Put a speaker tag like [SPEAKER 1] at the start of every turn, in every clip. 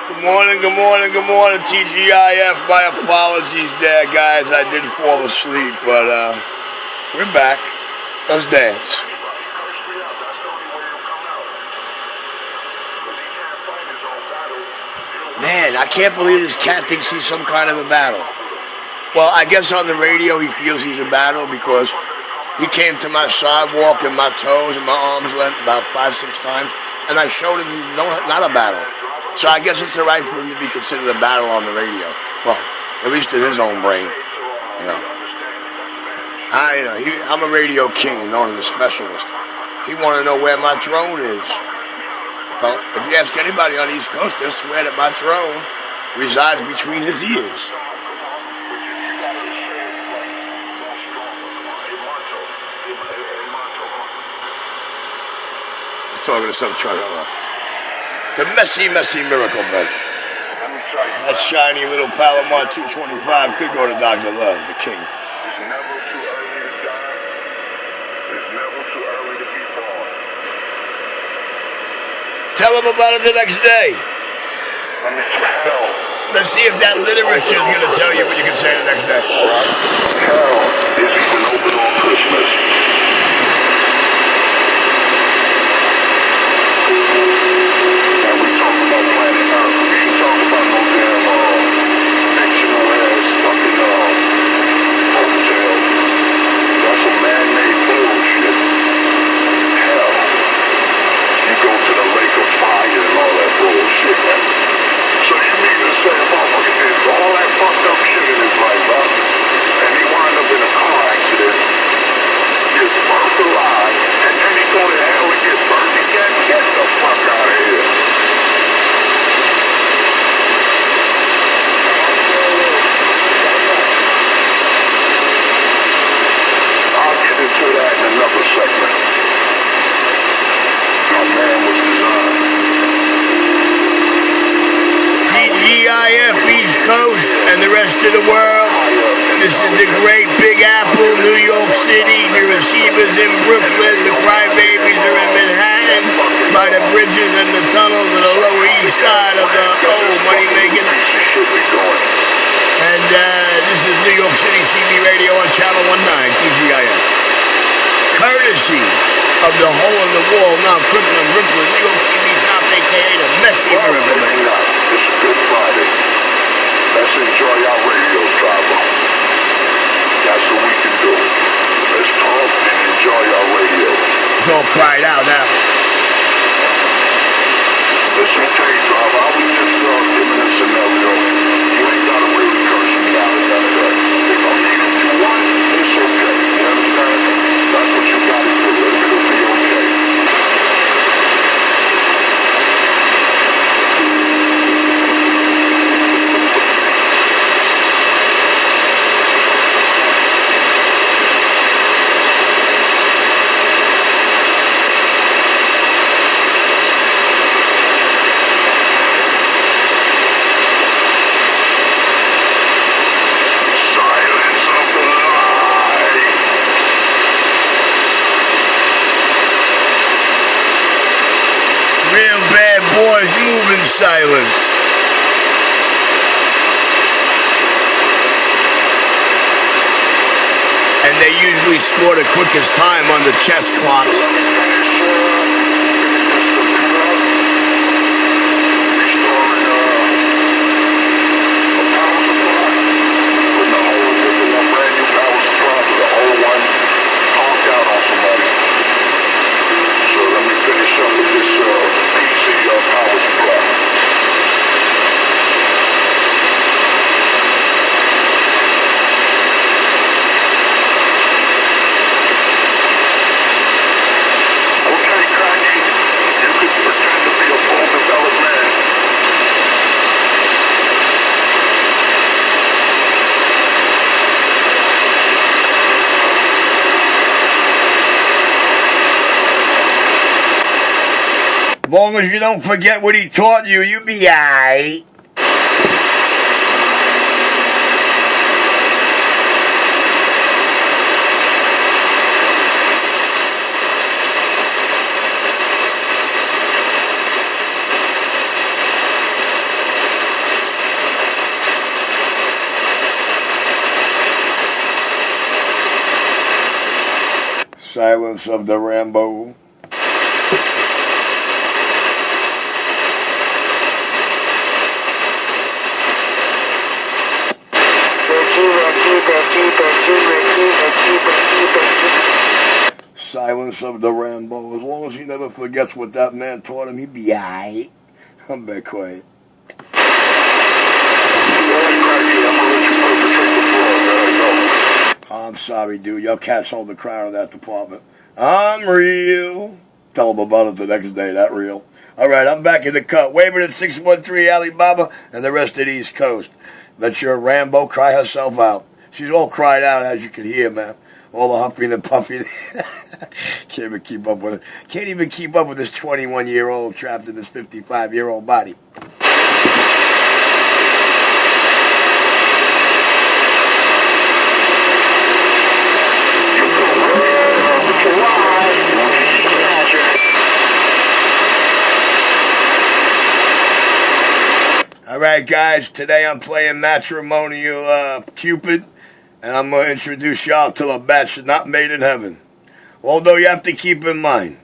[SPEAKER 1] Good morning, TGIF. My apologies there, guys. I did fall asleep, but we're back. Let's dance. Man, I can't believe this cat thinks he's some kind of a battle. Well, I guess on the radio he feels he's a battle because he came to my sidewalk and my toes and my arms length about 5-6 times, and I showed him he's not a battle. So I guess it's all right for him to be considered a battle on the radio. Well, at least in his own brain, you know. I'm a radio king, known as a specialist. He want to know where my throne is. Well, if you ask anybody on the East Coast, they'll swear that my throne resides between his ears. I'm talking to some truck. The messy miracle bunch. That shiny little Palomar 225 could go to Dr. Love, the king. Tell him about it the next day. Let's see if that literature is going to tell you what you can say the next day.
[SPEAKER 2] Hell is even open on Christmas.
[SPEAKER 1] East Coast and the rest of the world. This is the Great Big Apple, New York City. The receivers in Brooklyn. The crybabies are in Manhattan by the bridges and the tunnels of the Lower East Side of the money making. And this is New York City CB Radio on Channel 19 TGIF. Courtesy of the hole in the wall, now Brooklyn, New York CB shop, aka the Messy Miracle Man.
[SPEAKER 2] It's Good Friday. Let's enjoy our radio driver. That's what we can do. Let's talk and enjoy our radio.
[SPEAKER 1] It's all cried out now.
[SPEAKER 2] Listen, okay, driver, I was just giving a scenario. You ain't got to really curse me out. If I'm needing you once, it's okay. You understand? That's what you got to do. It'll be okay.
[SPEAKER 1] Real bad boys move in silence. And they usually score the quickest time on the chess clocks. As long as you don't forget what he taught you, you'll be aight. Silence of the Rambo. Silence of the Rambo. As long as he never forgets what that man taught him, he'd be aight. I'm back quiet. I'm sorry, dude. Your cats hold the crown in that department. I'm real. Tell them about it the next day. That real. All right, I'm back in the cut. Waving at 613 Alibaba and the rest of the East Coast. Let your Rambo cry herself out. She's all cried out, as you can hear, man. All the huffing and puffing. Can't even keep up with it. Can't even keep up with this 21-year-old trapped in this 55-year-old body. All right, guys, today I'm playing Matrimonial Cupid, and I'm going to introduce y'all to a match not made in heaven. Although you have to keep in mind,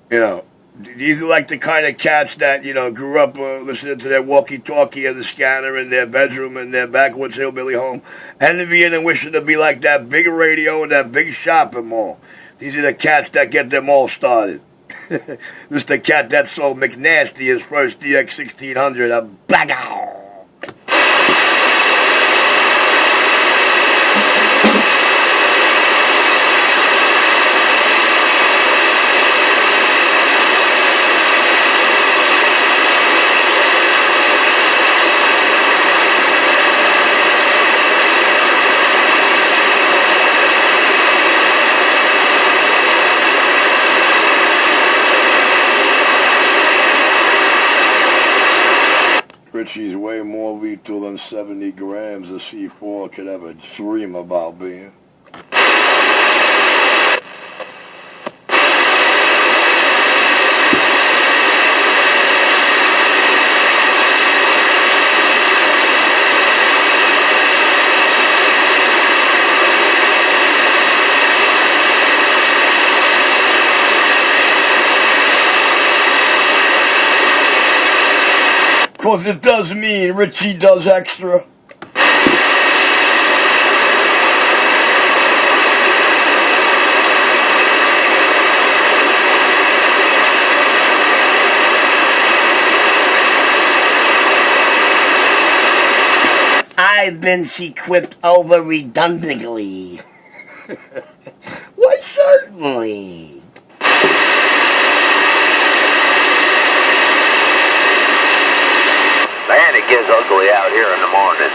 [SPEAKER 1] these are like the kind of cats that, grew up listening to their walkie-talkie and the scanner in their bedroom in their backwoods hillbilly home, envying and wishing to be like that big radio and that big shopping mall. These are the cats that get them all started. This is the cat that sold McNasty his first DX 1600, a bagger. Richie's way more lethal than 70 grams of C4 could ever dream about being. Cause it does mean Richie does extra. I've been equipped over redundantly. Why certainly?
[SPEAKER 3] Man, it gets ugly out here in the morning.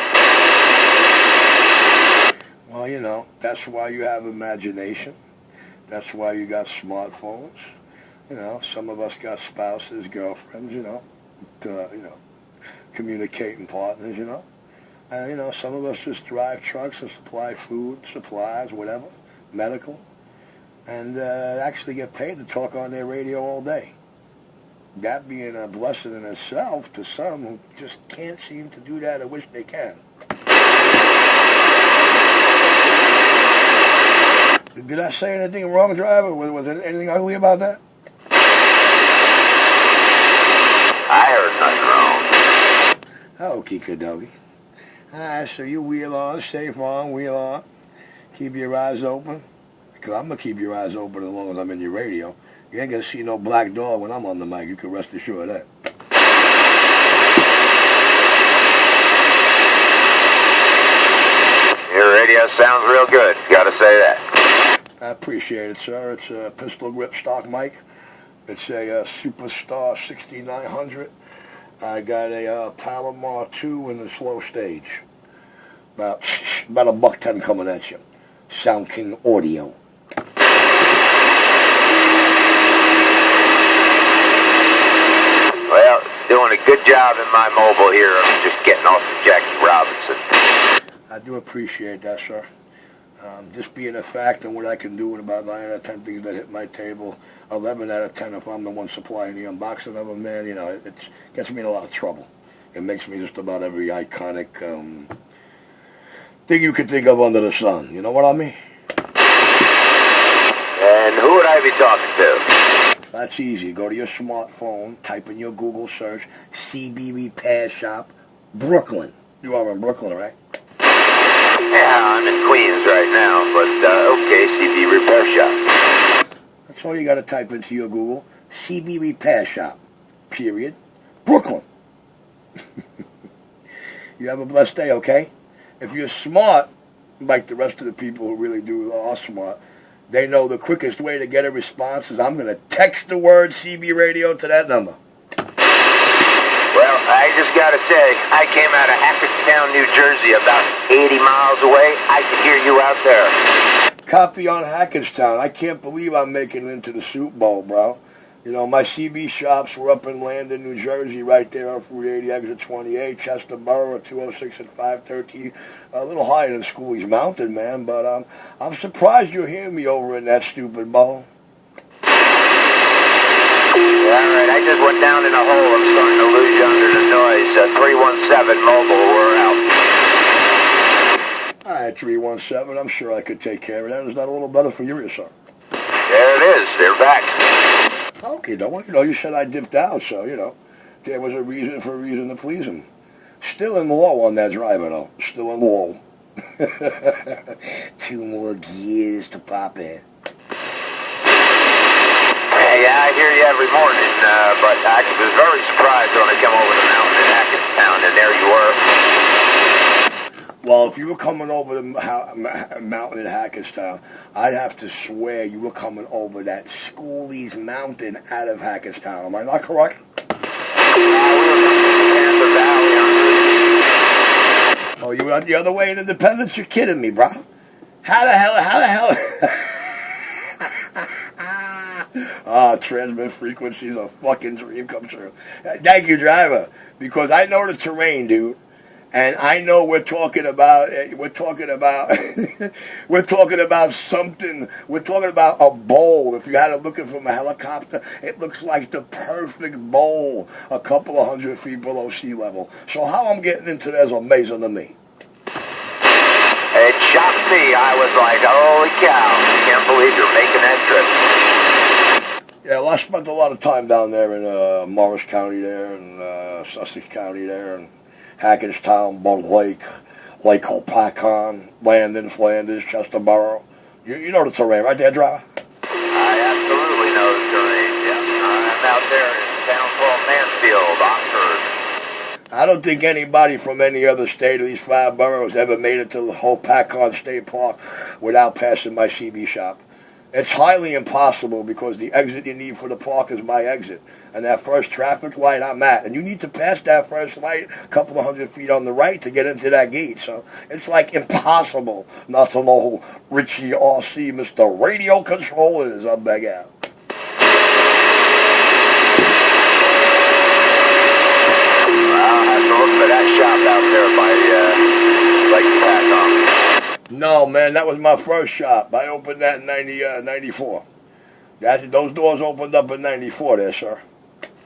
[SPEAKER 1] Well, that's why you have imagination. That's why you got smartphones. Some of us got spouses, girlfriends, communicating partners, And, some of us just drive trucks and supply food, supplies, whatever, medical, and actually get paid to talk on their radio all day. That being a blessing in itself to some who just can't seem to do that or wish they can. Did I say anything wrong, driver? Was there anything ugly about that?
[SPEAKER 3] I heard nothing wrong.
[SPEAKER 1] Okay, Kadogi. Alright, so you wheel on, safe on, wheel on. Keep your eyes open. Because I'm going to keep your eyes open as long as I'm in your radio. You ain't going to see no black dog when I'm on the mic. You can rest assured of that.
[SPEAKER 3] Your radio sounds real good. Gotta say that.
[SPEAKER 1] I appreciate it, sir. It's a pistol grip stock mic. It's a Superstar 6900. I got a Palomar 2 in the slow stage. About $110 coming at you. Sound King Audio.
[SPEAKER 3] Well, doing a good job in my mobile here. I'm just getting off from Jackie Robinson.
[SPEAKER 1] I do appreciate that, sir. Just being a fact and what I can do in about 9 out of 10 things that hit my table, 11 out of 10 if I'm the one supplying the unboxing of them, man, it gets me in a lot of trouble. It makes me just about every iconic thing you could think of under the sun. You know what I mean?
[SPEAKER 3] And who Who would I be talking to?
[SPEAKER 1] That's easy. Go to your smartphone, type in your Google search, CB Repair Shop, Brooklyn. You are in Brooklyn, right?
[SPEAKER 3] Yeah, I'm in Queens right now, but okay, CB Repair Shop.
[SPEAKER 1] That's all you got to type into your Google. CB Repair Shop, period, Brooklyn. You have a blessed day, okay? If you're smart, like the rest of the people who really are smart, they know the quickest way to get a response is I'm going to text the word CB radio to that number.
[SPEAKER 3] Well, I just got to say, I came out of HACKETTSTOWN, New Jersey, about 80 miles away. I could hear you out there.
[SPEAKER 1] Copy on HACKETTSTOWN. I can't believe I'm making it into the Super Bowl, bro. You know, my CB shops were up in Landon, New Jersey, right there off Route 80, exit 28, Chester Borough, 206 and 513. A little higher than Schooley's Mountain, man, but I'm surprised you're hearing me over in that stupid ball.
[SPEAKER 3] Yeah, all right, I just went down in a hole. I'm starting to lose you under the noise. 317 mobile, we're out.
[SPEAKER 1] All right, 317, I'm sure I could take care of that. Is that a little better for you or sir?
[SPEAKER 3] There it is, they're back.
[SPEAKER 1] Okay, you said I dipped out, so, there was a reason to please him. Still in low on that driver, though. Still in low. 2 more gears to pop in.
[SPEAKER 3] Yeah, I hear you every morning, but I was very surprised when I come over the mountain in HACKETTSTOWN, and there you were.
[SPEAKER 1] Well, if you were coming over the mountain in HACKETTSTOWN, I'd have to swear you were coming over that Schooley's Mountain out of HACKETTSTOWN. Am I not correct? Oh, you went the other way in Independence? You're kidding me, bro. How the hell? Transmit frequencies, a fucking dream come true. Thank you, driver, because I know the terrain, dude. And I know we're talking about something. We're talking about a bowl. If you had it looking from a helicopter, it looks like the perfect bowl, a couple of 100 feet below sea level. So how I'm getting into that is amazing to me.
[SPEAKER 3] It shocked me. I was like, holy cow, I can't believe you're making that trip.
[SPEAKER 1] Yeah, well, I spent a lot of time down there in Morris County there, and Sussex County there, and HACKETTSTOWN, Bud Lake, Lake Hopatcon, Landon, Flanders, Chester Borough. You know the terrain, right there, driver?
[SPEAKER 3] I absolutely know the terrain, yeah. I'm out there in a town called Mansfield, Oxford.
[SPEAKER 1] I don't think anybody from any other state of these 5 boroughs ever made it to the Hopatcon State Park without passing my CB shop. It's highly impossible because the exit you need for the park is my exit. And that first traffic light I'm at. And you need to pass that first light a couple of 100 feet on the right to get into that gate. So it's like impossible not to know who Richie R.C., Mr. Radio Control is. I'll beg out.
[SPEAKER 3] I'll have to look for that shop out there by Lake Hopatcon.
[SPEAKER 1] No, man, that was my first shop. I opened that in 94. Those doors opened up in 94 there, sir.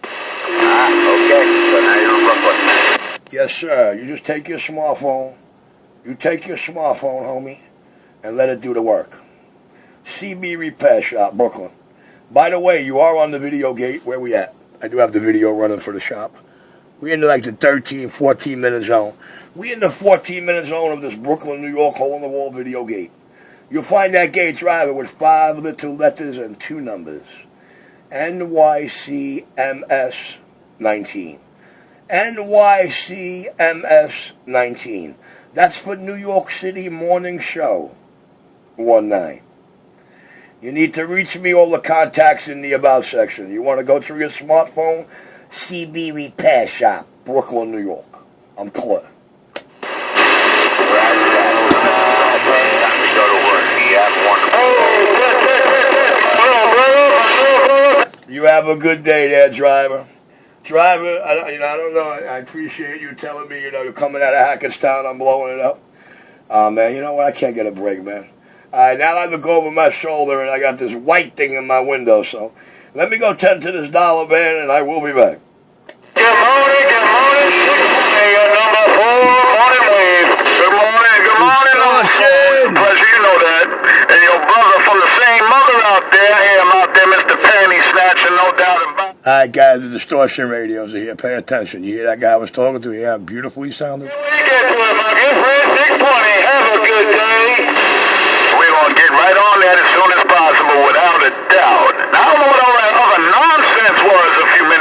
[SPEAKER 3] Okay. So now you're in Brooklyn.
[SPEAKER 1] Yes, sir. You just take your smartphone. You take your smartphone, homie, and let it do the work. CB Repair Shop, Brooklyn. By the way, you are on the video gate. Where we at? I do have the video running for the shop. We're in like the 13, 14-minute zone. We're in the 14-minute zone of this Brooklyn, New York, hole-in-the-wall video gate. You'll find that gate driver with 5 little letters and 2 numbers. NYCMS 19. NYCMS 19. That's for New York City Morning Show 19. You need to reach me, all the contacts in the About section. You want to go through your smartphone? CB Repair Shop, Brooklyn, New York. I'm clear. You have a good day there, driver. Driver, I don't know. I appreciate you telling me, you're coming out of HACKETTSTOWN, I'm blowing it up. Man, you know what? I can't get a break, man. Now I look over my shoulder and I got this white thing in my window, so let me go tend to this dollar man and I will be back.
[SPEAKER 2] Good morning, number 4, morning wave. Good morning.
[SPEAKER 1] Discussion.
[SPEAKER 2] Pleasure, you know that. And your brother from the same mother out there,
[SPEAKER 1] All right, guys, the distortion radios are here. Pay attention. You hear that guy I was talking to? Yeah, how beautiful he sounded.
[SPEAKER 2] When you get to it, my good friend, 620. Have a good day. We're going to get right on that as soon as possible, without a doubt. Now, I don't know what all that other nonsense was a few minutes